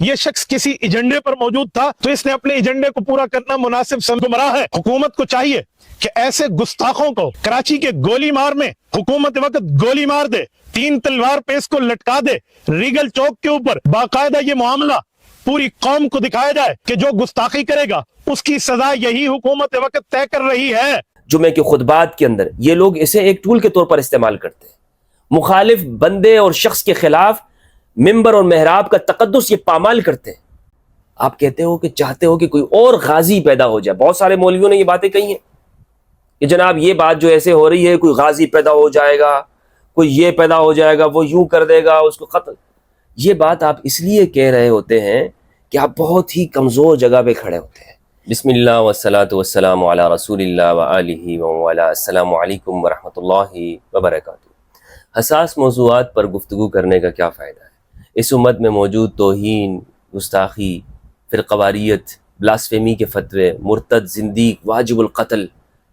یہ شخص کسی ایجنڈے پر موجود تھا تو اس نے اپنے ایجنڈے کو پورا کرنا مناسب گمراہ ہے۔ حکومت کو چاہیے کہ ایسے گستاخوں کو کراچی کے گولی مار میں حکومت وقت گولی مار دے، 3 تلوار پہ اس کو لٹکا دے، ریگل چوک کے اوپر باقاعدہ یہ معاملہ پوری قوم کو دکھایا جائے کہ جو گستاخی کرے گا اس کی سزا یہی حکومت وقت طے کر رہی ہے۔ جمعے کے خطبات کے اندر یہ لوگ اسے ایک ٹول کے طور پر استعمال کرتے ہیں۔ مخالف بندے اور شخص کے خلاف ممبر اور محراب کا تقدس یہ پامال کرتے ہیں۔ آپ کہتے ہو کہ چاہتے ہو کہ کوئی اور غازی پیدا ہو جائے۔ بہت سارے مولویوں نے یہ باتیں کہی ہیں کہ جناب یہ بات جو ایسے ہو رہی ہے، کوئی غازی پیدا ہو جائے گا، کوئی یہ پیدا ہو جائے گا، وہ یوں کر دے گا، اس کو قتل۔ یہ بات آپ اس لیے کہہ رہے ہوتے ہیں کہ آپ بہت ہی کمزور جگہ پہ کھڑے ہوتے ہیں۔ بسم اللہ والصلاة والسلام علی رسول اللہ وآلہ وعلی السلام علیکم ورحمۃ اللہ وبرکاتہ۔ حساس موضوعات پر گفتگو کرنے کا کیا فائدہ ہے؟ اس امت میں موجود توہین، گستاخی، فرقواریت، بلاسفیمی کے فتوے، مرتد، زندیق، واجب القتل،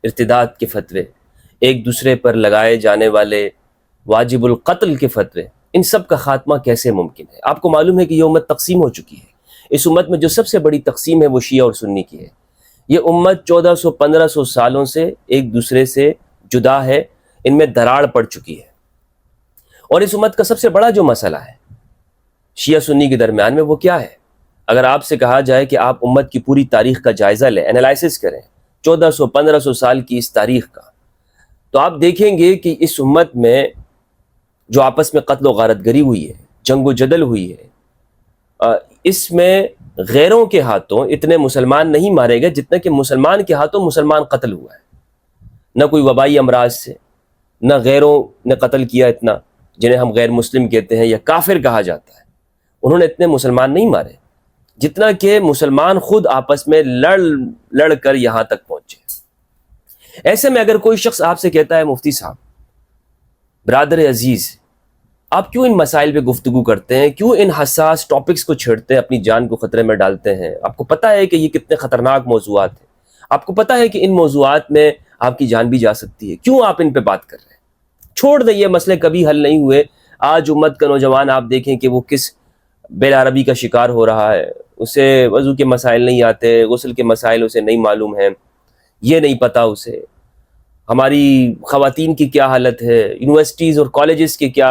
ارتداد کے فتوے، ایک دوسرے پر لگائے جانے والے واجب القتل کے فتوے، ان سب کا خاتمہ کیسے ممکن ہے؟ آپ کو معلوم ہے کہ یہ امت تقسیم ہو چکی ہے۔ اس امت میں جو سب سے بڑی تقسیم ہے وہ شیعہ اور سنی کی ہے۔ یہ امت 1400-1500 سالوں سے ایک دوسرے سے جدا ہے، ان میں دراڑ پڑ چکی ہے۔ اور اس امت کا سب سے بڑا جو مسئلہ ہے شیعہ سنی کے درمیان میں وہ کیا ہے؟ اگر آپ سے کہا جائے کہ آپ امت کی پوری تاریخ کا جائزہ لیں، انالائسس کریں 1400-1500 سال کی اس تاریخ کا، تو آپ دیکھیں گے کہ اس امت میں جو آپس میں قتل و غارت گری ہوئی ہے، جنگ و جدل ہوئی ہے، اس میں غیروں کے ہاتھوں اتنے مسلمان نہیں مارے گئے جتنے کہ مسلمان کے ہاتھوں مسلمان قتل ہوا ہے۔ نہ کوئی وبائی امراض سے، نہ غیروں نے قتل کیا اتنا، جنہیں ہم غیر مسلم کہتے ہیں یا کافر کہا جاتا ہے، انہوں نے اتنے مسلمان نہیں مارے جتنا کہ مسلمان خود آپس میں لڑ کر یہاں تک پہنچے۔ ایسے میں اگر کوئی شخص آپ سے کہتا ہے مفتی صاحب، برادر عزیز، آپ کیوں ان مسائل پہ گفتگو کرتے ہیں، کیوں ان حساس ٹاپکس کو چھیڑتے ہیں، اپنی جان کو خطرے میں ڈالتے ہیں، آپ کو پتہ ہے کہ یہ کتنے خطرناک موضوعات ہیں، آپ کو پتہ ہے کہ ان موضوعات میں آپ کی جان بھی جا سکتی ہے، کیوں آپ ان پہ بات کر رہے ہیں؟ چھوڑ دیں، یہ مسئلے کبھی حل نہیں ہوئے۔ آج امت کا نوجوان آپ دیکھیں کہ وہ کس بے عربی کا شکار ہو رہا ہے، اسے وضو کے مسائل نہیں آتے، غسل کے مسائل اسے نہیں معلوم ہیں، یہ نہیں پتہ اسے ہماری خواتین کی کیا حالت ہے، یونیورسٹیز اور کالجز کی کیا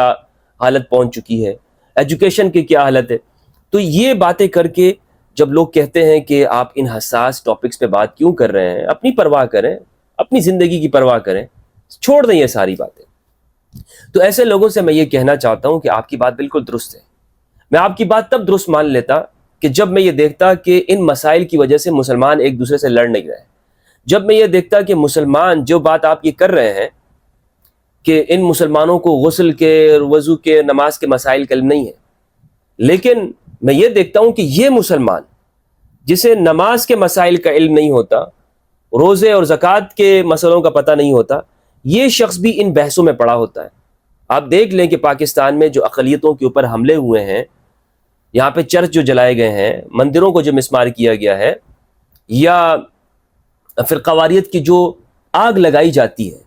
حالت پہنچ چکی ہے، ایجوکیشن کی کیا حالت ہے۔ تو یہ باتیں کر کے جب لوگ کہتے ہیں کہ آپ ان حساس ٹاپکس پہ بات کیوں کر رہے ہیں، اپنی پرواہ کریں، اپنی زندگی کی پرواہ کریں، چھوڑ دیں یہ ساری باتیں۔ تو ایسے لوگوں سے میں یہ کہنا چاہتا ہوں کہ آپ کی بات بالکل درست ہے۔ میں آپ کی بات تب درست مان لیتا کہ جب میں یہ دیکھتا کہ ان مسائل کی وجہ سے مسلمان ایک دوسرے سے لڑ نہیں رہے، جب میں یہ دیکھتا کہ مسلمان جو بات آپ یہ کر رہے ہیں کہ ان مسلمانوں کو غسل کے، وضو کے، نماز کے مسائل کا علم نہیں ہے، لیکن میں یہ دیکھتا ہوں کہ یہ مسلمان جسے نماز کے مسائل کا علم نہیں ہوتا، روزے اور زکوٰۃ کے مسئلوں کا پتہ نہیں ہوتا، یہ شخص بھی ان بحثوں میں پڑا ہوتا ہے۔ آپ دیکھ لیں کہ پاکستان میں جو اقلیتوں کے اوپر حملے ہوئے ہیں، یہاں پہ چرچ جو جلائے گئے ہیں، مندروں کو جو مسمار کیا گیا ہے، یا فرقواریت کی جو آگ لگائی جاتی ہے،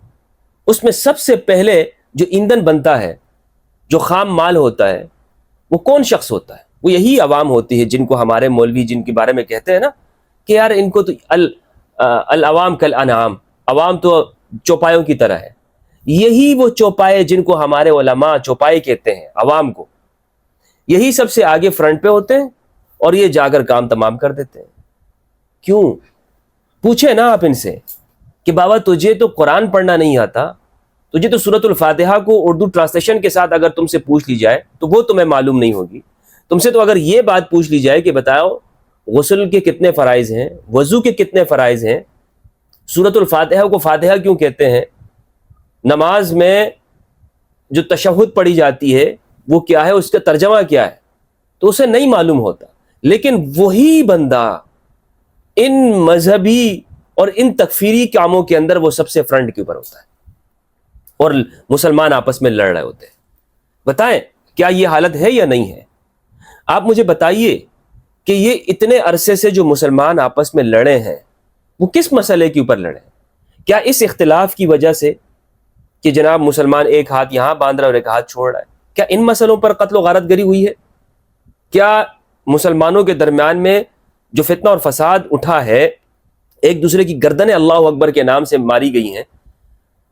اس میں سب سے پہلے جو ایندھن بنتا ہے، جو خام مال ہوتا ہے، وہ کون شخص ہوتا ہے؟ وہ یہی عوام ہوتی ہے جن کو ہمارے مولوی جن کے بارے میں کہتے ہیں نا کہ یار ان کو تو العوام کالانعام، عوام تو چوپایوں کی طرح ہے۔ یہی وہ چوپائے جن کو ہمارے علماء چوپائے کہتے ہیں، عوام کو، یہی سب سے آگے فرنٹ پہ ہوتے ہیں اور یہ جا کر کام تمام کر دیتے ہیں۔ کیوں؟ پوچھیں نا آپ ان سے کہ بابا تجھے تو قرآن پڑھنا نہیں آتا، تجھے تو سورۃ الفاتحہ کو اردو ٹرانسلیشن کے ساتھ اگر تم سے پوچھ لی جائے تو وہ تمہیں معلوم نہیں ہوگی۔ تم سے تو اگر یہ بات پوچھ لی جائے کہ بتاؤ غسل کے کتنے فرائض ہیں، وضو کے کتنے فرائض ہیں، سورۃ الفاتحہ کو فاتحہ کیوں کہتے ہیں، نماز میں جو تشہد پڑھی جاتی ہے وہ کیا ہے، اس کا ترجمہ کیا ہے، تو اسے نہیں معلوم ہوتا۔ لیکن وہی بندہ ان مذہبی اور ان تکفیری کاموں کے اندر وہ سب سے فرنٹ کے اوپر ہوتا ہے، اور مسلمان آپس میں لڑ رہے ہوتے ہیں۔ بتائیں کیا یہ حالت ہے یا نہیں ہے؟ آپ مجھے بتائیے کہ یہ اتنے عرصے سے جو مسلمان آپس میں لڑے ہیں وہ کس مسئلے کے اوپر لڑے ہیں؟ کیا اس اختلاف کی وجہ سے کہ جناب مسلمان ایک ہاتھ یہاں باندھ رہا ہے اور ایک ہاتھ چھوڑ رہا ہے، کیا ان مسئلوں پر قتل و غارت گری ہوئی ہے؟ کیا مسلمانوں کے درمیان میں جو فتنہ اور فساد اٹھا ہے، ایک دوسرے کی گردنیں اللہ اکبر کے نام سے ماری گئی ہیں،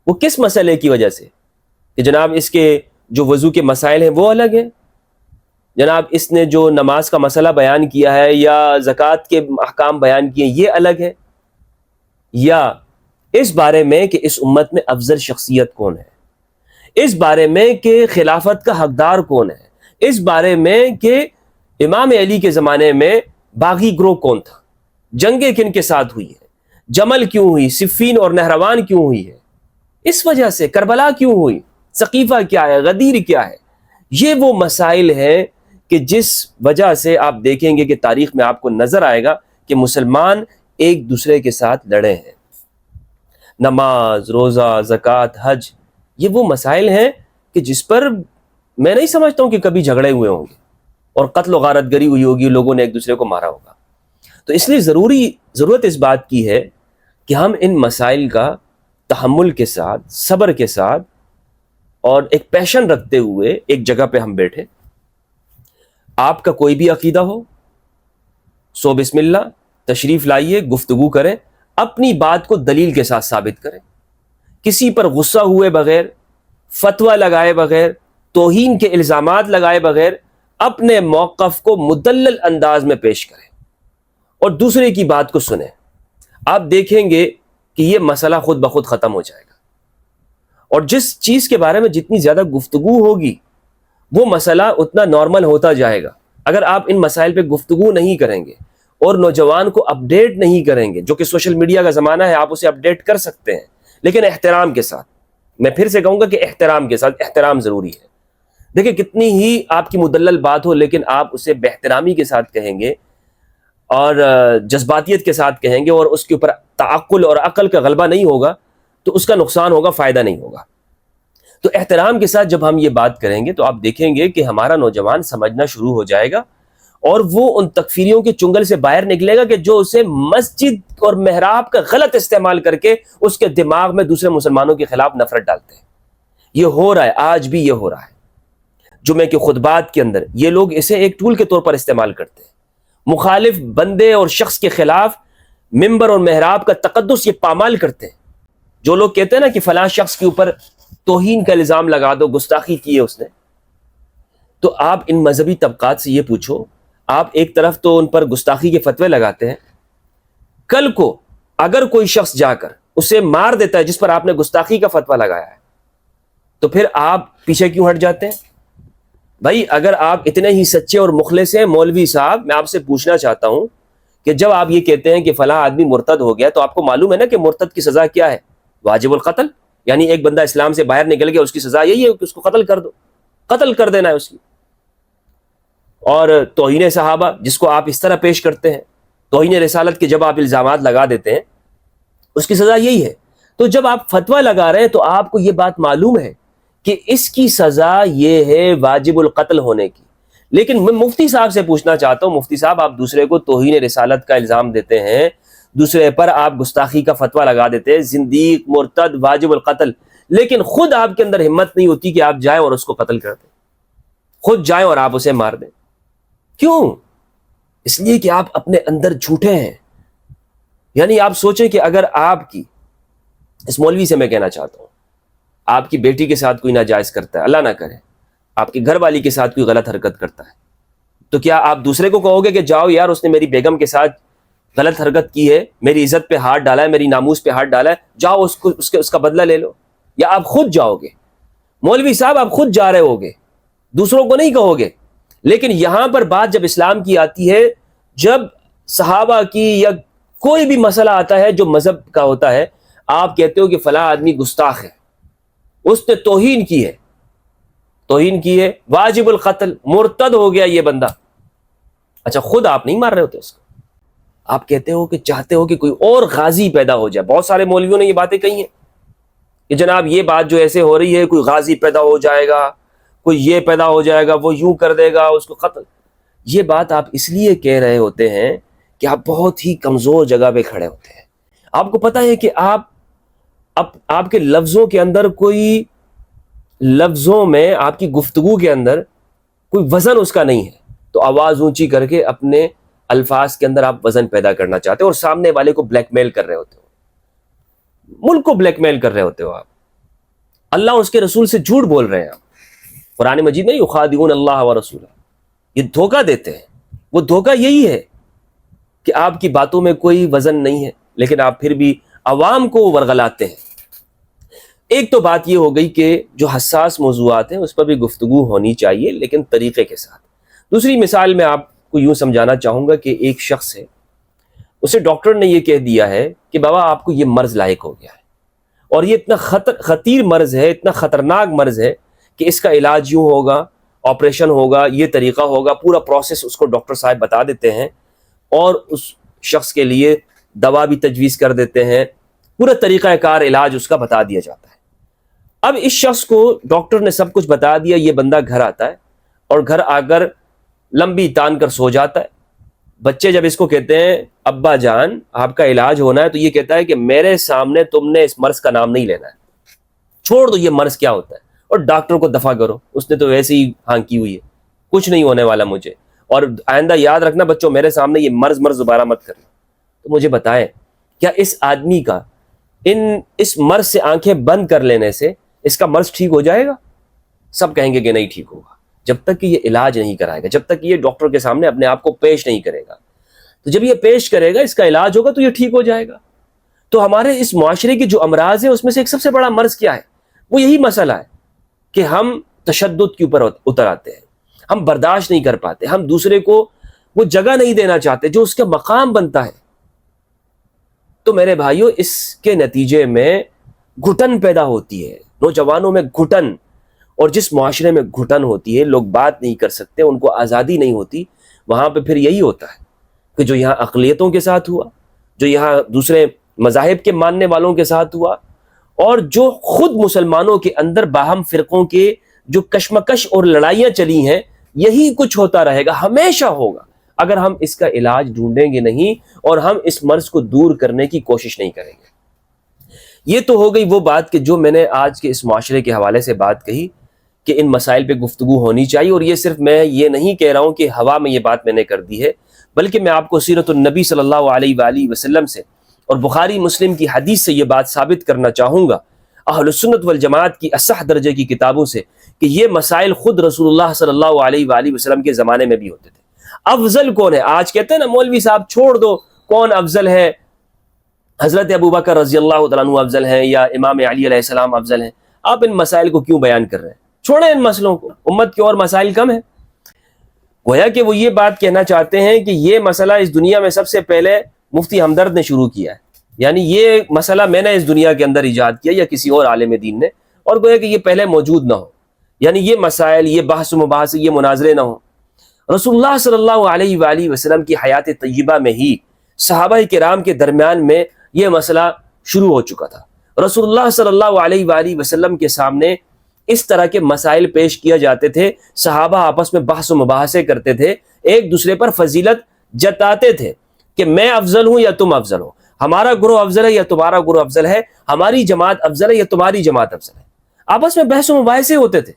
وہ کس مسئلے کی وجہ سے؟ کہ جناب اس کے جو وضو کے مسائل ہیں وہ الگ ہیں، جناب اس نے جو نماز کا مسئلہ بیان کیا ہے یا زکوٰۃ کے احکام بیان کیے یہ الگ ہے، یا اس بارے میں کہ اس امت میں افضل شخصیت کون ہے، اس بارے میں کہ خلافت کا حقدار کون ہے، اس بارے میں کہ امام علی کے زمانے میں باغی گروہ کون تھا، جنگیں کن کے ساتھ ہوئی ہیں، جمل کیوں ہوئی، صفین اور نہروان کیوں ہوئی ہے، اس وجہ سے کربلا کیوں ہوئی، سقیفہ کیا ہے، غدیر کیا ہے، یہ وہ مسائل ہیں کہ جس وجہ سے آپ دیکھیں گے کہ تاریخ میں آپ کو نظر آئے گا کہ مسلمان ایک دوسرے کے ساتھ لڑے ہیں۔ نماز، روزہ، زکوٰۃ، حج، یہ وہ مسائل ہیں کہ جس پر میں نہیں سمجھتا ہوں کہ کبھی جھگڑے ہوئے ہوں گے اور قتل و غارت گری ہوئی ہوگی، لوگوں نے ایک دوسرے کو مارا ہوگا۔ تو اس لیے ضرورت اس بات کی ہے کہ ہم ان مسائل کا تحمل کے ساتھ، صبر کے ساتھ اور ایک پیشن رکھتے ہوئے ایک جگہ پہ ہم بیٹھے، آپ کا کوئی بھی عقیدہ ہو، سو بسم اللہ، تشریف لائیے، گفتگو کریں، اپنی بات کو دلیل کے ساتھ ثابت کریں، کسی پر غصہ ہوئے بغیر، فتویٰ لگائے بغیر، توہین کے الزامات لگائے بغیر اپنے موقف کو مدلل انداز میں پیش کریں اور دوسرے کی بات کو سنیں۔ آپ دیکھیں گے کہ یہ مسئلہ خود بخود ختم ہو جائے گا، اور جس چیز کے بارے میں جتنی زیادہ گفتگو ہوگی وہ مسئلہ اتنا نارمل ہوتا جائے گا۔ اگر آپ ان مسائل پہ گفتگو نہیں کریں گے اور نوجوان کو اپڈیٹ نہیں کریں گے، جو کہ سوشل میڈیا کا زمانہ ہے، آپ اسے اپڈیٹ کر سکتے ہیں لیکن احترام کے ساتھ۔ میں پھر سے کہوں گا کہ احترام کے ساتھ، احترام ضروری ہے۔ دیکھیں کتنی ہی آپ کی مدلل بات ہو لیکن آپ اسے بہترامی کے ساتھ کہیں گے اور جذباتیت کے ساتھ کہیں گے اور اس کے اوپر تعقل اور عقل کا غلبہ نہیں ہوگا تو اس کا نقصان ہوگا، فائدہ نہیں ہوگا۔ تو احترام کے ساتھ جب ہم یہ بات کریں گے تو آپ دیکھیں گے کہ ہمارا نوجوان سمجھنا شروع ہو جائے گا اور وہ ان تکفیریوں کے چنگل سے باہر نکلے گا کہ جو اسے مسجد اور محراب کا غلط استعمال کر کے اس کے دماغ میں دوسرے مسلمانوں کے خلاف نفرت ڈالتے ہیں۔ یہ ہو رہا ہے، آج بھی یہ ہو رہا ہے۔ جمعے کے خطبات کے اندر یہ لوگ اسے ایک ٹول کے طور پر استعمال کرتے ہیں، مخالف بندے اور شخص کے خلاف ممبر اور محراب کا تقدس یہ پامال کرتے ہیں۔ جو لوگ کہتے ہیں نا کہ فلاں شخص کے اوپر توہین کا الزام لگا دو، گستاخی کی ہے اس نے، تو آپ ان مذہبی طبقات سے یہ پوچھو، آپ ایک طرف تو ان پر گستاخی کے فتوے لگاتے ہیں، کل کو اگر کوئی شخص جا کر اسے مار دیتا ہے جس پر آپ نے گستاخی کا فتویٰ لگایا ہے تو پھر آپ پیچھے کیوں ہٹ جاتے ہیں؟ بھائی اگر آپ اتنے ہی سچے اور مخلص ہیں مولوی صاحب، میں آپ سے پوچھنا چاہتا ہوں کہ جب آپ یہ کہتے ہیں کہ فلاں آدمی مرتد ہو گیا تو آپ کو معلوم ہے نا کہ مرتد کی سزا کیا ہے؟ واجب القتل، یعنی ایک بندہ اسلام سے باہر نکل گیا، اس کی سزا یہی ہے کہ اس کو قتل کر دو، قتل کر دینا ہے اس کی۔ اور توہین صحابہ جس کو آپ اس طرح پیش کرتے ہیں، توہین رسالت کے جب آپ الزامات لگا دیتے ہیں اس کی سزا یہی ہے۔ تو جب آپ فتویٰ لگا رہے ہیں تو آپ کو یہ بات معلوم ہے کہ اس کی سزا یہ ہے واجب القتل ہونے کی، لیکن میں مفتی صاحب سے پوچھنا چاہتا ہوں، مفتی صاحب آپ دوسرے کو توہین رسالت کا الزام دیتے ہیں، دوسرے پر آپ گستاخی کا فتویٰ لگا دیتے ہیں، زندیق، مرتد، واجب القتل، لیکن خود آپ کے اندر ہمت نہیں ہوتی کہ آپ جائیں اور اس کو قتل کر دیں، خود جائیں اور آپ اسے مار دیں۔ کیوں؟ اس لیے کہ آپ اپنے اندر جھوٹے ہیں۔ یعنی آپ سوچیں کہ اگر آپ کی، اس مولوی سے میں کہنا چاہتا ہوں، آپ کی بیٹی کے ساتھ کوئی ناجائز کرتا ہے، اللہ نہ کرے، آپ کی گھر والی کے ساتھ کوئی غلط حرکت کرتا ہے، تو کیا آپ دوسرے کو کہو گے کہ جاؤ یار اس نے میری بیگم کے ساتھ غلط حرکت کی ہے، میری عزت پہ ہاتھ ڈالا ہے، میری ناموس پہ ہاتھ ڈالا ہے، جاؤ اس کا بدلہ لے لو؟ یا آپ خود جاؤ گے؟ مولوی صاحب آپ خود جا رہے ہوگے، دوسروں کو نہیں کہو گے۔ لیکن یہاں پر بات جب اسلام کی آتی ہے، جب صحابہ کی یا کوئی بھی مسئلہ آتا ہے جو مذہب کا ہوتا ہے، آپ کہتے ہو کہ فلاں آدمی گستاخ ہے، اس نے توہین کی ہے، توہین کی ہے، واجب القتل، مرتد ہو گیا یہ بندہ۔ اچھا خود آپ نہیں مار رہے ہوتے اس کو، آپ کہتے ہو کہ چاہتے ہو کہ کوئی اور غازی پیدا ہو جائے۔ بہت سارے مولویوں نے یہ باتیں کہی ہیں کہ جناب یہ بات جو ایسے ہو رہی ہے، کوئی غازی پیدا ہو جائے گا، کوئی یہ پیدا ہو جائے گا، وہ یوں کر دے گا اس کو قتل۔ یہ بات آپ اس لیے کہہ رہے ہوتے ہیں کہ آپ بہت ہی کمزور جگہ پہ کھڑے ہوتے ہیں۔ آپ کو پتہ ہے کہ آپ کے لفظوں کے اندر کوئی، لفظوں میں آپ کی گفتگو کے اندر کوئی وزن اس کا نہیں ہے، تو آواز اونچی کر کے اپنے الفاظ کے اندر آپ وزن پیدا کرنا چاہتے ہو اور سامنے والے کو بلیک میل کر رہے ہوتے ہو، ملک کو بلیک میل کر رہے ہوتے ہو آپ، اللہ اور اس کے رسول سے جھوٹ بول رہے ہیں آپ۔ قرآن مجید میں یخادعون اللہ ورسولہ، یہ دھوکہ دیتے ہیں۔ وہ دھوکہ یہی ہے کہ آپ کی باتوں میں کوئی وزن نہیں ہے، لیکن آپ پھر بھی عوام کو ورغلاتے ہیں۔ ایک تو بات یہ ہو گئی کہ جو حساس موضوعات ہیں اس پر بھی گفتگو ہونی چاہیے، لیکن طریقے کے ساتھ۔ دوسری مثال میں آپ کو یوں سمجھانا چاہوں گا کہ ایک شخص ہے، اسے ڈاکٹر نے یہ کہہ دیا ہے کہ بابا آپ کو یہ مرض لاحق ہو گیا ہے، اور یہ اتنا خطیر مرض ہے، اتنا خطرناک مرض ہے کہ اس کا علاج یوں ہوگا، آپریشن ہوگا، یہ طریقہ ہوگا، پورا پروسیس اس کو ڈاکٹر صاحب بتا دیتے ہیں، اور اس شخص کے لیے دوا بھی تجویز کر دیتے ہیں، پورا طریقہ کار علاج اس کا بتا دیا جاتا ہے۔ اب اس شخص کو ڈاکٹر نے سب کچھ بتا دیا، یہ بندہ گھر آتا ہے اور گھر آ کر لمبی تان کر سو جاتا ہے۔ بچے جب اس کو کہتے ہیں ابا جان آپ کا علاج ہونا ہے، تو یہ کہتا ہے کہ میرے سامنے تم نے اس مرض کا نام نہیں لینا ہے، چھوڑ دو یہ مرض کیا ہوتا ہے، اور ڈاکٹر کو دفع کرو، اس نے تو ویسے ہی ہانکی ہوئی ہے، کچھ نہیں ہونے والا مجھے، اور آئندہ یاد رکھنا بچوں میرے سامنے یہ مرض دوبارہ مت کرنا۔ تو مجھے بتائیں کیا اس آدمی کا اس مرض سے آنکھیں بند کر لینے سے اس کا مرض ٹھیک ہو جائے گا؟ سب کہیں گے کہ نہیں ٹھیک ہوگا، جب تک کہ یہ علاج نہیں کرائے گا، جب تک کہ یہ ڈاکٹر کے سامنے اپنے آپ کو پیش نہیں کرے گا۔ تو جب یہ پیش کرے گا، اس کا علاج ہوگا تو یہ ٹھیک ہو جائے گا۔ تو ہمارے اس معاشرے کے جو امراض ہیں اس میں سے ایک سب سے بڑا مرض کیا ہے؟ وہ یہی مسئلہ ہے کہ ہم تشدد کے اوپر اتر آتے ہیں، ہم برداشت نہیں کر پاتے، ہم دوسرے کو وہ جگہ نہیں دینا چاہتے جو اس کا مقام بنتا ہے۔ تو میرے بھائیوں، اس کے نتیجے میں گھٹن پیدا ہوتی ہے، نوجوانوں میں گھٹن، اور جس معاشرے میں گھٹن ہوتی ہے، لوگ بات نہیں کر سکتے، ان کو آزادی نہیں ہوتی، وہاں پہ پھر یہی ہوتا ہے کہ جو یہاں اقلیتوں کے ساتھ ہوا، جو یہاں دوسرے مذاہب کے ماننے والوں کے ساتھ ہوا، اور جو خود مسلمانوں کے اندر باہم فرقوں کے جو کشمکش اور لڑائیاں چلی ہیں، یہی کچھ ہوتا رہے گا، ہمیشہ ہوگا، اگر ہم اس کا علاج ڈھونڈیں گے نہیں اور ہم اس مرض کو دور کرنے کی کوشش نہیں کریں گے۔ یہ تو ہو گئی وہ بات کہ جو میں نے آج کے اس معاشرے کے حوالے سے بات کہی کہ ان مسائل پہ گفتگو ہونی چاہیے، اور یہ صرف میں یہ نہیں کہہ رہا ہوں کہ ہوا میں یہ بات میں نے کر دی ہے، بلکہ میں آپ کو سیرت النبی صلی اللہ علیہ وآلہ وسلم سے اور بخاری مسلم کی حدیث سے یہ بات ثابت کرنا چاہوں گا، اہل السنت والجماعت کی اصح درجے کی کتابوں سے، کہ یہ مسائل خود رسول اللہ صلی اللہ علیہ وآلہ وسلم کے زمانے میں بھی ہوتے تھے۔ افضل کون ہے؟ آج کہتے ہیں نا مولوی صاحب چھوڑ دو کون افضل ہے، حضرت ابوبکر رضی اللہ تعالیٰ عنہ افضل ہیں یا امام علی علیہ السلام افضل ہیں، آپ ان مسائل کو کیوں بیان کر رہے ہیں؟ چھوڑیں ان مسئلوں کو، امت کے اور مسائل کم ہیں۔ گویا کہ وہ یہ بات کہنا چاہتے ہیں کہ یہ مسئلہ اس دنیا میں سب سے پہلے مفتی ہمدرد نے شروع کیا ہے، یعنی یہ مسئلہ میں نے اس دنیا کے اندر ایجاد کیا یا کسی اور عالم دین نے، اور گویا کہ یہ پہلے موجود نہ ہو، یعنی یہ مسائل، یہ بحث و مباحث، یہ مناظرے نہ ہوں۔ رسول اللہ صلی اللہ علیہ وآلہ وسلم کی حیات طیبہ میں ہی صحابہ کرام کے درمیان میں یہ مسئلہ شروع ہو چکا تھا۔ رسول اللہ صلی اللہ علیہ وآلہ وسلم کے سامنے اس طرح کے مسائل پیش کیا جاتے تھے، صحابہ آپس میں بحث و مباحثے کرتے تھے، ایک دوسرے پر فضیلت جتاتے تھے کہ میں افضل ہوں یا تم افضل ہو، ہمارا گروہ افضل ہے یا تمہارا گروہ افضل ہے، ہماری جماعت افضل ہے یا تمہاری جماعت افضل ہے، آپس میں بحث و مباحثے ہوتے تھے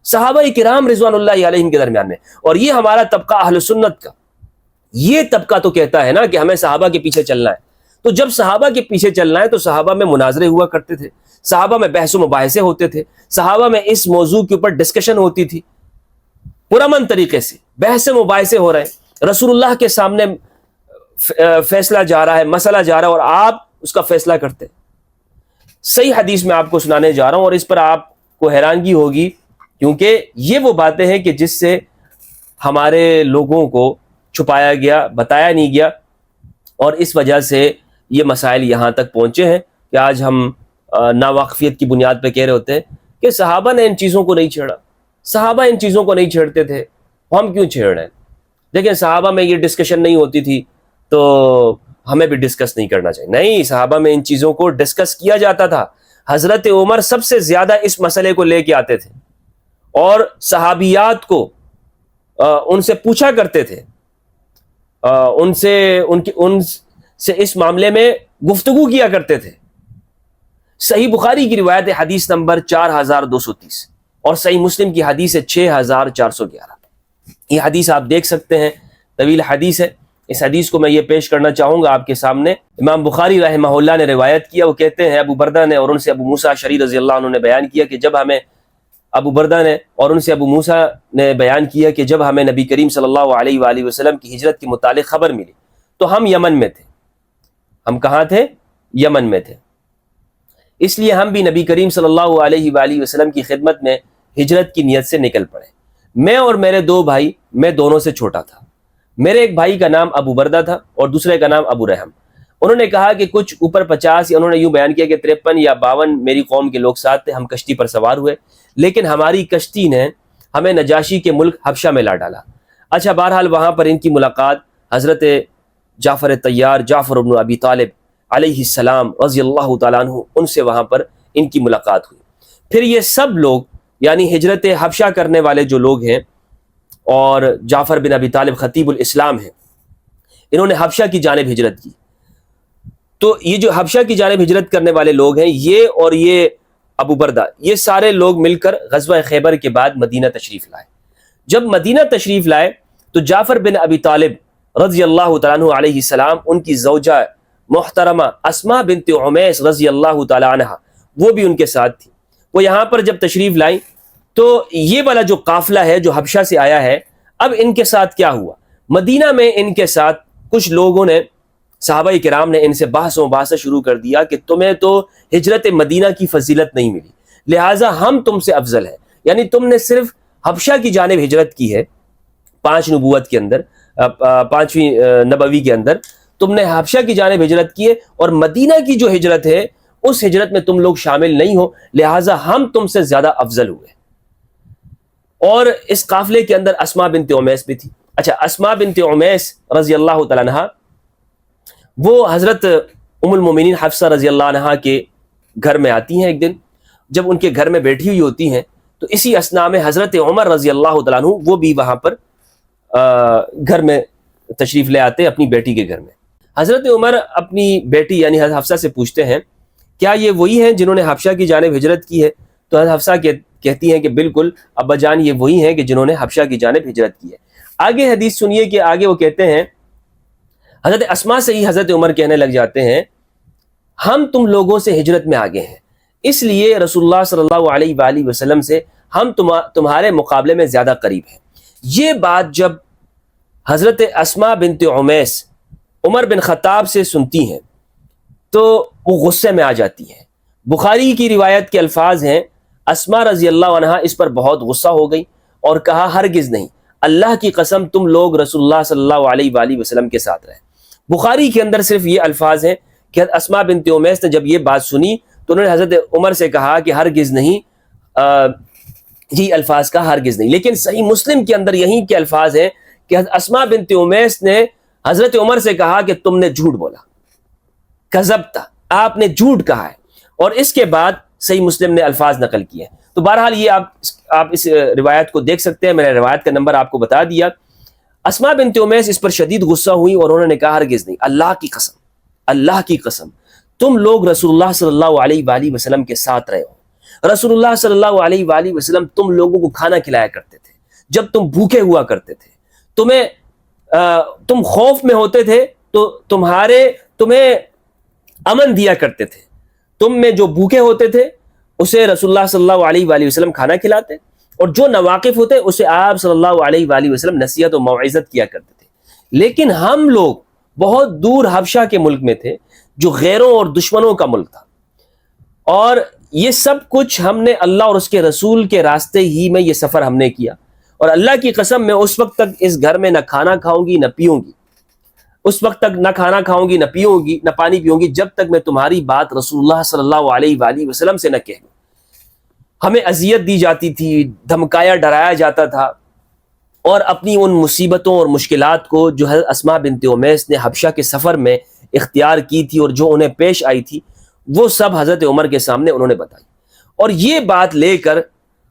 صحابہ کرام رضوان اللہ علیہم کے درمیان میں۔ اور یہ ہمارا طبقہ اہل سنت کا، یہ طبقہ تو کہتا ہے نا کہ ہمیں صحابہ کے پیچھے چلنا ہے، تو جب صحابہ کے پیچھے چلنا ہے تو صحابہ میں مناظرے ہوا کرتے تھے، صحابہ میں بحث و مباحثے ہوتے تھے، صحابہ میں اس موضوع کے اوپر ڈسکشن ہوتی تھی، پرامن طریقے سے بحث و مباحثے ہو رہے ہیں، رسول اللہ کے سامنے فیصلہ جا رہا ہے، مسئلہ جا رہا ہے، اور آپ اس کا فیصلہ کرتے ہیں۔ صحیح حدیث میں آپ کو سنانے جا رہا ہوں، اور اس پر آپ کو حیرانگی ہوگی، کیونکہ یہ وہ باتیں ہیں کہ جس سے ہمارے لوگوں کو چھپایا گیا، بتایا نہیں گیا، اور اس وجہ سے یہ مسائل یہاں تک پہنچے ہیں کہ آج ہم ناواقفیت کی بنیاد پہ کہہ رہے ہوتے ہیں کہ صحابہ نے ان چیزوں کو نہیں چھیڑا، صحابہ ان چیزوں کو نہیں چھیڑتے تھے، ہم کیوں چھیڑ رہے ہیں؟ لیکن صحابہ میں یہ ڈسکشن نہیں ہوتی تھی تو ہمیں بھی ڈسکس نہیں کرنا چاہیے۔ نہیں، صحابہ میں ان چیزوں کو ڈسکس کیا جاتا تھا۔ حضرت عمر سب سے زیادہ اس مسئلے کو لے کے آتے تھے اور صحابیات کو ان سے پوچھا کرتے تھے، ان سے اس معاملے میں گفتگو کیا کرتے تھے۔ صحیح بخاری کی روایت حدیث نمبر 4230 اور صحیح مسلم کی حدیث 6411۔ یہ حدیث آپ دیکھ سکتے ہیں، طویل حدیث ہے. اس حدیث کو میں یہ پیش کرنا چاہوں گا آپ کے سامنے. امام بخاری رحمہ اللہ نے روایت کیا، وہ کہتے ہیں ابو بردہ نے اور ان سے ابو موسیٰ اشعری رضی اللہ عنہ نے بیان کیا کہ جب ہمیں ابو بردہ نے اور ان سے ابو موسیٰ نے بیان کیا کہ جب ہمیں نبی کریم صلی اللہ علیہ وآلہ وسلم کی ہجرت کے متعلق خبر ملی تو ہم یمن میں تھے. ہم کہاں تھے؟ یمن میں تھے. اس لیے ہم بھی نبی کریم صلی اللہ علیہ وآلہ وسلم کی خدمت میں ہجرت کی نیت سے نکل پڑے. میں اور میرے دو بھائی، میں دونوں سے چھوٹا تھا. میرے ایک بھائی کا نام ابو بردہ تھا اور دوسرے کا نام ابو رحم. انہوں نے کہا کہ کچھ اوپر 50 یا انہوں نے یوں بیان کیا کہ 53 یا 52 میری قوم کے لوگ ساتھ تھے. ہم کشتی پر سوار ہوئے، لیکن ہماری کشتی نے ہمیں نجاشی کے ملک حبشہ میں لا ڈالا. اچھا، بہرحال وہاں پر ان کی ملاقات حضرت جعفر طیار، جعفر ابن ابی طالب علیہ السلام رضی اللہ تعالیٰ عنہ، ان سے وہاں پر ان کی ملاقات ہوئی. پھر یہ سب لوگ یعنی ہجرت حبشہ کرنے والے جو لوگ ہیں، اور جعفر بن ابی طالب خطیب الاسلام ہیں، انہوں نے حبشہ کی جانب ہجرت کی. تو یہ جو حبشہ کی جانب ہجرت کرنے والے لوگ ہیں، یہ اور یہ ابو بردہ، یہ سارے لوگ مل کر غزوہ خیبر کے بعد مدینہ تشریف لائے. جب مدینہ تشریف لائے تو جعفر بن ابی طالب رضی اللہ تعالیٰ عنہ علیہ السلام، ان کی زوجہ محترمہ اسماء بنت عمیس رضی اللہ تعالیٰ عنہ، وہ بھی ان کے ساتھ تھی. وہ یہاں پر جب تشریف لائیں تو یہ والا جو قافلہ ہے جو حبشہ سے آیا ہے، اب ان کے ساتھ کیا ہوا؟ مدینہ میں ان کے ساتھ کچھ لوگوں نے، صحابہ کرام نے ان سے بحث و مباحثہ شروع کر دیا کہ تمہیں تو ہجرت مدینہ کی فضیلت نہیں ملی، لہٰذا ہم تم سے افضل ہیں. یعنی تم نے صرف حبشہ کی جانب ہجرت کی ہے 5 نبوت کے اندر، 5ویں نبوی کے اندر تم نے حبشہ کی جانب ہجرت کی ہے، اور مدینہ کی جو ہجرت ہے اس ہجرت میں تم لوگ شامل نہیں ہو، لہٰذا ہم تم سے زیادہ افضل ہوئے. اور اس قافلے کے اندر اسماء بنت عمیس بھی تھی. اچھا، اسماء بنت عمیس رضی اللہ تعالیٰ عنہ وہ حضرت ام المومنین حفصہ رضی اللہ عنہ کے گھر میں آتی ہیں. ایک دن جب ان کے گھر میں بیٹھی ہوئی ہوتی ہیں تو اسی اثناء میں حضرت عمر رضی اللہ تعالیٰ عنہ وہ بھی وہاں پر گھر میں تشریف لے آتے اپنی بیٹی کے گھر میں. حضرت عمر اپنی بیٹی یعنی حضرت حفصہ سے پوچھتے ہیں کیا یہ وہی ہیں جنہوں نے حبشہ کی جانب ہجرت کی ہے؟ تو حضرت حفصہ کہتی ہیں کہ بالکل ابا جان، یہ وہی ہیں کہ جنہوں نے حبشہ کی جانب ہجرت کی ہے. آگے حدیث سنیے کہ آگے وہ کہتے ہیں، حضرت اسماء سے ہی حضرت عمر کہنے لگ جاتے ہیں ہم تم لوگوں سے ہجرت میں آگے ہیں، اس لیے رسول اللہ صلی اللہ علیہ وآلہ وسلم سے ہم تمہارے مقابلے میں زیادہ قریب ہیں. یہ بات جب حضرت اسماء بنت عمیس عمر بن خطاب سے سنتی ہیں تو وہ غصے میں آ جاتی ہیں. بخاری کی روایت کے الفاظ ہیں، اسماء رضی اللہ عنہا اس پر بہت غصہ ہو گئی اور کہا ہرگز نہیں، اللہ کی قسم تم لوگ رسول اللہ صلی اللہ علیہ وآلہ وسلم کے ساتھ رہے. بخاری کے اندر صرف یہ الفاظ ہیں کہ اسماء بنت عمیس نے جب یہ بات سنی تو انہوں نے حضرت عمر سے کہا کہ ہرگز نہیں، یہ الفاظ کا ہرگز نہیں. لیکن صحیح مسلم کے اندر یہیں کے الفاظ ہیں کہ اسماء بنت عمیس نے حضرت عمر سے کہا کہ تم نے جھوٹ بولا، کذبتا، آپ نے جھوٹ کہا ہے. اور اس کے بعد صحیح مسلم نے الفاظ نقل کیے. تو بہرحال یہ آپ اس روایت کو دیکھ سکتے ہیں، میں نے روایت کا نمبر آپ کو بتا دیا. اسماء بنت عمیس اس پر شدید غصہ ہوئی اور انہوں نے کہا ہرگز نہیں، اللہ کی قسم، اللہ کی قسم تم لوگ رسول اللہ صلی اللہ علیہ وآلہ وسلم کے ساتھ رہے ہو. رسول اللہ صلی اللہ علیہ وآلہ وسلم تم لوگوں کو کھانا کھلایا کرتے تھے جب تم بھوکے ہوا کرتے تھے، تم خوف میں ہوتے تھے تو تمہیں امن دیا کرتے تھے. تم میں جو بھوکے ہوتے تھے اسے رسول اللہ صلی اللہ علیہ وآلہ وسلم کھانا کھلاتے، اور جو ناواقف ہوتے اسے آپ صلی اللہ علیہ وآلہ وسلم نصیحت و موعظت کیا کرتے تھے. لیکن ہم لوگ بہت دور حبشہ کے ملک میں تھے جو غیروں اور دشمنوں کا ملک تھا، اور یہ سب کچھ ہم نے اللہ اور اس کے رسول کے راستے ہی میں یہ سفر ہم نے کیا. اور اللہ کی قسم میں اس وقت تک اس گھر میں نہ کھانا کھاؤں گی نہ پیوں گی، اس وقت تک نہ کھانا کھاؤں گی نہ پیوں گی نہ پانی پیوں گی جب تک میں تمہاری بات رسول اللہ صلی اللہ علیہ وآلہ وسلم سے نہ کہہ لوں. ہمیں اذیت دی جاتی تھی، دھمکایا ڈرایا جاتا تھا، اور اپنی ان مصیبتوں اور مشکلات کو جو حضرت اسماء بنت عمیس نے حبشہ کے سفر میں اختیار کی تھی اور جو انہیں پیش آئی تھی، وہ سب حضرت عمر کے سامنے انہوں نے بتائی. اور یہ بات لے کر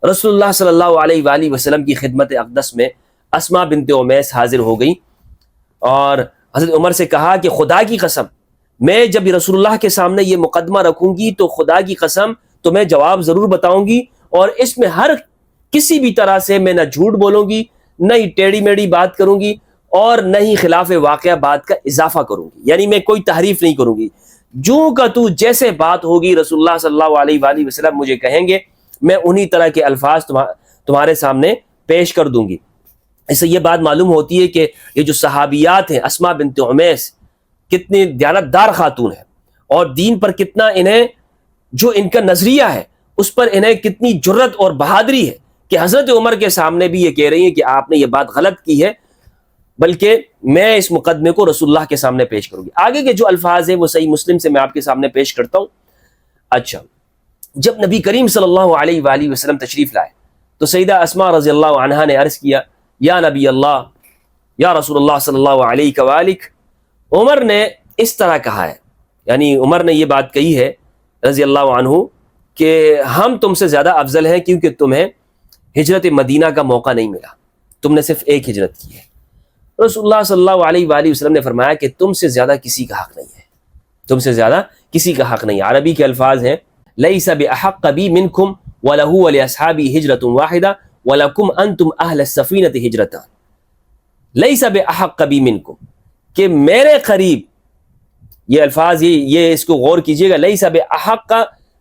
رسول اللہ صلی اللہ علیہ وآلہ وسلم کی خدمت اقدس میں اسماء بنت عمیس حاضر ہو گئی اور حضرت عمر سے کہا کہ خدا کی قسم میں جب رسول اللہ کے سامنے یہ مقدمہ رکھوں گی تو خدا کی قسم تمہیں جواب ضرور بتاؤں گی، اور اس میں ہر کسی بھی طرح سے میں نہ جھوٹ بولوں گی نہ ہی ٹیڑھی میڑھی بات کروں گی اور نہ ہی خلاف واقعہ بات کا اضافہ کروں گی، یعنی میں کوئی تحریف نہیں کروں گی، جو کا تو جیسے بات ہوگی رسول اللہ صلی اللہ علیہ وآلہ وسلم مجھے کہیں گے میں انہی طرح کے الفاظ تمہارے سامنے پیش کر دوں گی۔ اس سے یہ بات معلوم ہوتی ہے کہ یہ جو صحابیات ہیں، اسماء بنت عمیس کتنی دیانتدار خاتون ہیں، اور دین پر کتنا انہیں جو ان کا نظریہ ہے اس پر انہیں کتنی جرت اور بہادری ہے کہ حضرت عمر کے سامنے بھی یہ کہہ رہی ہیں کہ آپ نے یہ بات غلط کی ہے، بلکہ میں اس مقدمے کو رسول اللہ کے سامنے پیش کروں گی۔ آگے کے جو الفاظ ہیں وہ صحیح مسلم سے میں آپ کے سامنے پیش کرتا ہوں۔ اچھا، جب نبی کریم صلی اللہ علیہ وآلہ وسلم تشریف لائے تو سیدہ اسماء رضی اللہ عنہا نے عرض کیا، یا نبی اللہ، یا رسول اللہ صلی اللہ علیہ وآلہ، عمر نے اس طرح کہا ہے، یعنی عمر نے یہ بات کہی ہے رضی اللہ عنہ کہ ہم تم سے زیادہ افضل ہیں کیونکہ تمہیں ہجرت مدینہ کا موقع نہیں ملا، تم نے صرف ایک ہجرت کی ہے۔ رسول اللہ صلی اللہ علیہ وآلہ وسلم نے فرمایا کہ تم سے زیادہ کسی کا حق نہیں ہے، تم سے زیادہ کسی کا حق نہیں ہے۔ عربی کے الفاظ ہیں لیس بأحق بی منکم وَلَهُ وَلِأَصْحَابِهِ هِجْرَةٌ وَاحِدَةٌ وَلَكُمْ أَنْتُمْ أَهْلَ السَّفِينَةِ هِجْرَتَانِ لیس بأحق بی منکم، کہ میرے قریب، یہ الفاظ یہ اس کو غور کیجئے گا، لیس بأحق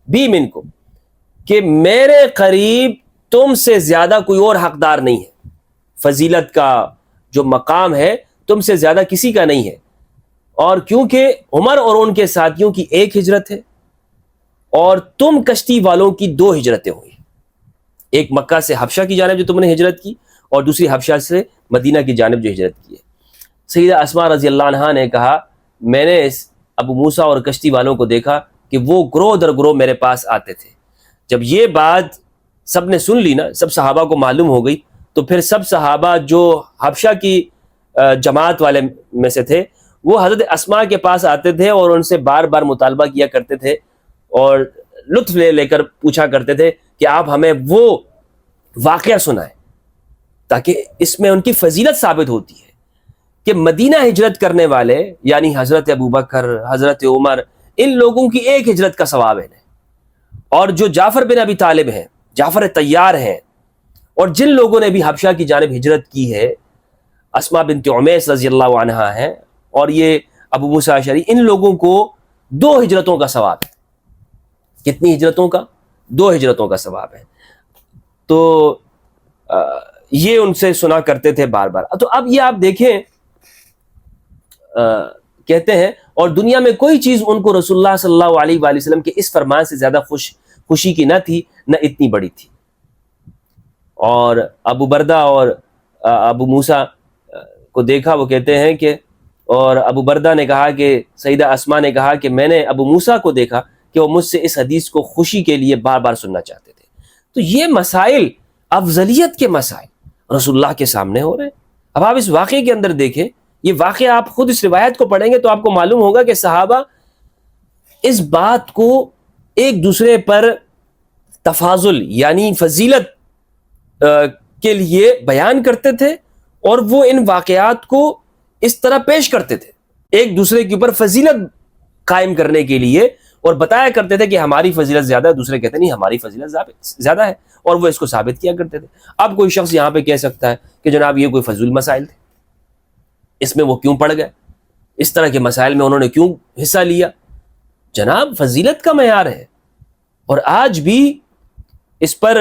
بی منکم، کہ میرے قریب تم سے زیادہ کوئی اور حقدار نہیں ہے، فضیلت کا جو مقام ہے تم سے زیادہ کسی کا نہیں ہے، اور کیونکہ عمر اور ان کے ساتھیوں کی ایک ہجرت ہے اور تم کشتی والوں کی دو ہجرتیں ہوئی، ایک مکہ سے حبشہ کی جانب جو تم نے ہجرت کی اور دوسری حبشہ سے مدینہ کی جانب جو ہجرت کی ہے۔ سیدہ اسماء رضی اللہ عنہا نے کہا میں نے اس ابو موسیٰ اور کشتی والوں کو دیکھا کہ وہ گروہ در گروہ میرے پاس آتے تھے۔ جب یہ بات سب نے سن لی نا، سب صحابہ کو معلوم ہو گئی، تو پھر سب صحابہ جو حبشہ کی جماعت والے میں سے تھے وہ حضرت اسماء کے پاس آتے تھے اور ان سے بار بار مطالبہ کیا کرتے تھے اور لطف لے کر پوچھا کرتے تھے کہ آپ ہمیں وہ واقعہ سنائیں، تاکہ اس میں ان کی فضیلت ثابت ہوتی ہے کہ مدینہ ہجرت کرنے والے یعنی حضرت ابوبکر، حضرت عمر، ان لوگوں کی ایک ہجرت کا ثواب ہے، اور جو جعفر بن ابی طالب ہیں، جعفر طیار ہیں، اور جن لوگوں نے بھی حبشہ کی جانب ہجرت کی ہے، اسماء بنت عمیس رضی اللہ عنہا ہیں اور یہ ابو موسیٰ اشعری، ان لوگوں کو 2 ہجرتوں کا ثواب ہے۔ کتنی ہجرتوں کا؟ 2 ہجرتوں کا ثواب ہے۔ تو یہ ان سے سنا کرتے تھے بار بار۔ تو اب یہ آپ دیکھیں، کہتے ہیں اور دنیا میں کوئی چیز ان کو رسول اللہ صلی اللہ علیہ وآلہ وسلم کے اس فرمان سے زیادہ خوشی کی نہ تھی، نہ اتنی بڑی تھی۔ اور ابو بردہ اور ابو موسیٰ کو دیکھا، وہ کہتے ہیں کہ اور ابو بردہ نے کہا کہ سیدہ اسماء نے کہا کہ میں نے ابو موسیٰ کو دیکھا کہ وہ مجھ سے اس حدیث کو خوشی کے لیے بار بار سننا چاہتے تھے۔ تو یہ مسائل، افضلیت کے مسائل رسول اللہ کے سامنے ہو رہے ہیں۔ اب آپ اس واقعے کے اندر دیکھیں، یہ واقعہ آپ خود اس روایت کو پڑھیں گے تو آپ کو معلوم ہوگا کہ صحابہ اس بات کو ایک دوسرے پر تفاضل یعنی فضیلت کے لیے بیان کرتے تھے، اور وہ ان واقعات کو اس طرح پیش کرتے تھے ایک دوسرے کے اوپر فضیلت قائم کرنے کے لیے، اور بتایا کرتے تھے کہ ہماری فضیلت زیادہ ہے، دوسرے کہتے نہیں ہماری فضیلت زیادہ ہے، اور وہ اس کو ثابت کیا کرتے تھے۔ اب کوئی شخص یہاں پہ کہہ سکتا ہے کہ جناب یہ کوئی فضول مسائل تھے، اس میں وہ کیوں پڑ گئے، اس طرح کے مسائل میں انہوں نے کیوں حصہ لیا؟ جناب فضیلت کا معیار ہے، اور آج بھی اس پر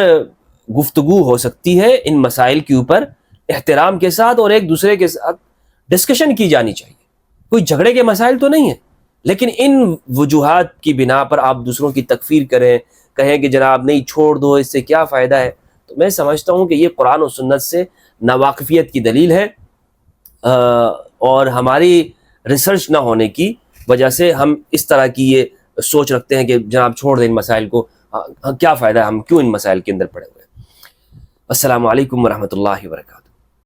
گفتگو ہو سکتی ہے، ان مسائل کے اوپر احترام کے ساتھ اور ایک دوسرے کے ساتھ ڈسکشن کی جانی چاہیے۔ کوئی جھگڑے کے مسائل تو نہیں ہیں، لیکن ان وجوہات کی بنا پر آپ دوسروں کی تکفیر کریں، کہیں کہ جناب نہیں چھوڑ دو، اس سے کیا فائدہ ہے، تو میں سمجھتا ہوں کہ یہ قرآن و سنت سے ناواقفیت کی دلیل ہے، اور ہماری ریسرچ نہ ہونے کی وجہ سے ہم اس طرح کی یہ سوچ رکھتے ہیں کہ جناب چھوڑ دیں ان مسائل کو، کیا فائدہ ہے، ہم کیوں ان مسائل کے اندر پڑے ہوئے ہیں۔ السلام علیکم ورحمۃ اللہ وبرکاتہ۔